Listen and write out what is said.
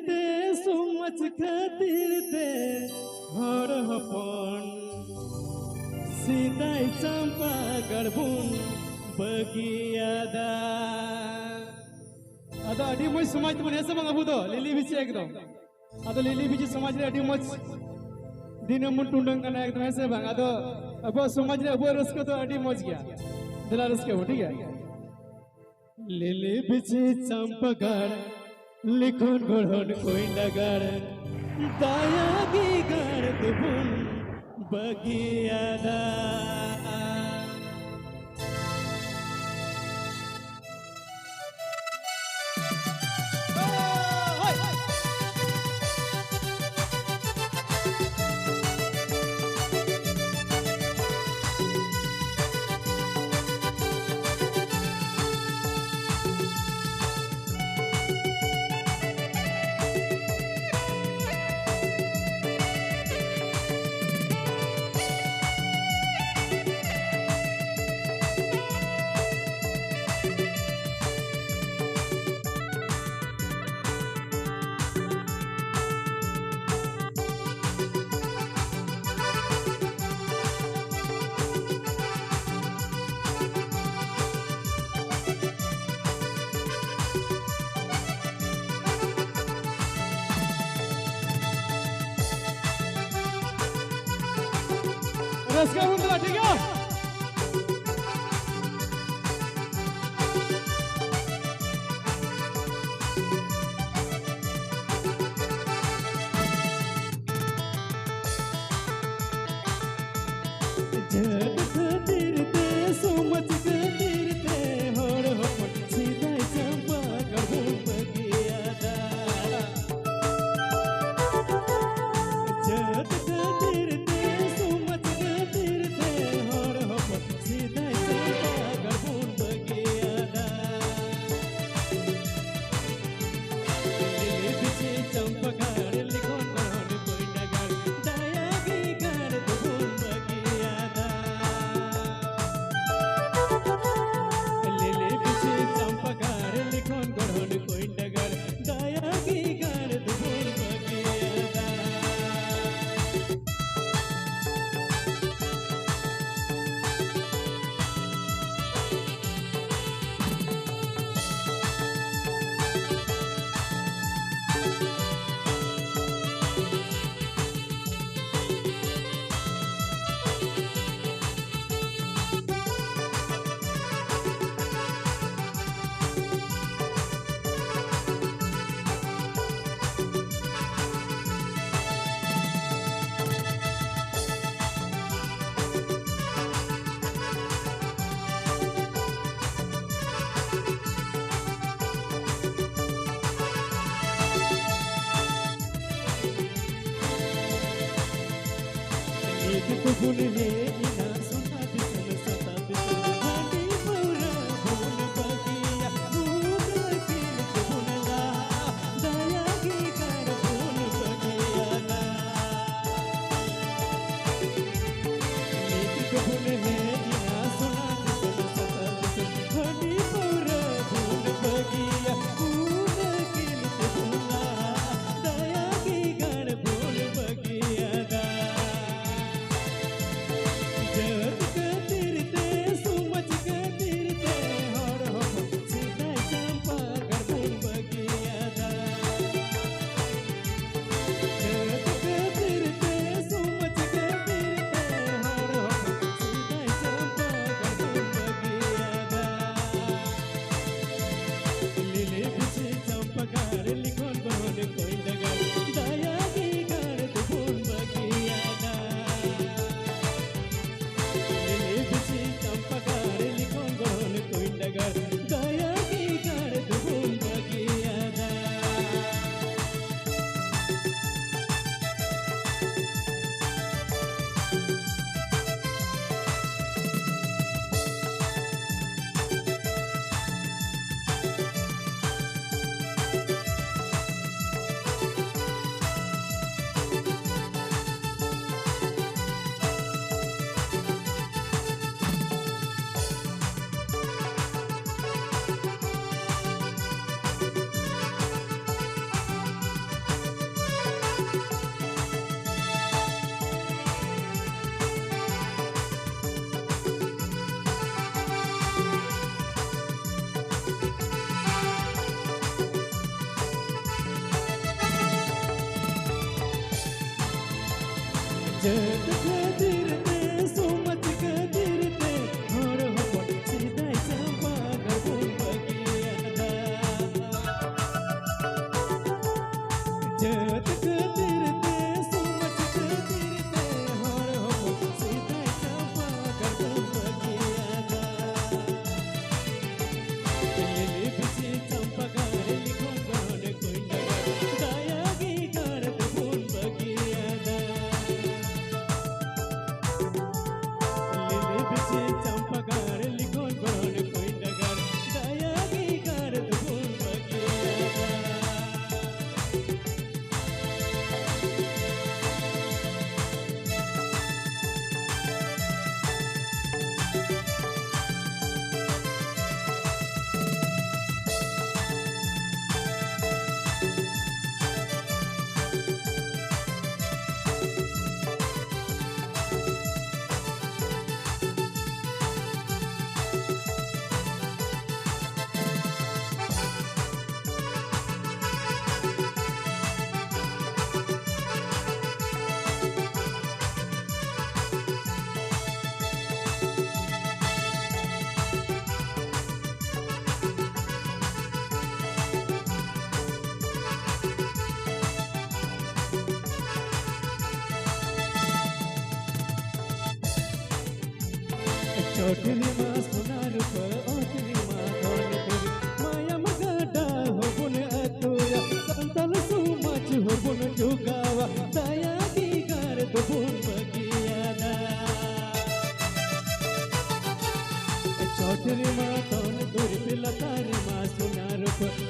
te sumach khatir te hor hopon sidai champa garbun bagiada ada adi moi samaj tu hese bang abu do lili bichi ekdom ada lili bichi samaj re adi moj dinamon tundang kana ekdom hese bang ado abo samaj re abo raska to adi moj gaya dila raska ho ठीक है lili bichi champa gar likhon gorhon koi nagar daya gi gar dubun bagiada Raska undla ठीक है जग खातिर ते सोमच खातिर ते हर हपन सीधाई चंपा गबन बगियादा जग खातिर ते सोमच खातिर ते हर हपन सीधाई चंपा गबन बगियादा लिली बिची चंपा गाड़ लिखोन कहन कोई नगर दया की गाड़ दुबन बगियादा लिली बिची चंपा गाड़ लिखोन कहन कोई नगर दया की गाड़ दुबन बगियादा एक बुन है इना सुना दिसन सता दिसन हाडी पूरा बुन बगिया दूध किल बुनला दया की कर बुन बगिया ना एक बुन है इना सुना दिसन सता दिसन हाडी पूरा बुन बगिया दूध किल बुनला दया की कर बुन बगिया ना जत खातिर ते सोमच खातिर ते हर हपन सीधा चंपा गबुन बगियादा जत खातिर ते सोमच खातिर ते हर हपन सीधा चंपा गबुन बगियादा लिली बिची चंपा गारे लिखो गान कोइंडा दया की कर गबुन बगियादा लिली बिची चंपा गारे लिखो गान कोइंडा दया की कर गबुन बगियादा चौधरी माँ सुनार पर ओतरी माँ धौलपुर माया मगडा हो बुन अतुया संतल सुमच हो बुन जुगावा दया की कर दो बुन बगियादा चौधरी माँ धौलपुर पिलतारी माँ सुनार पर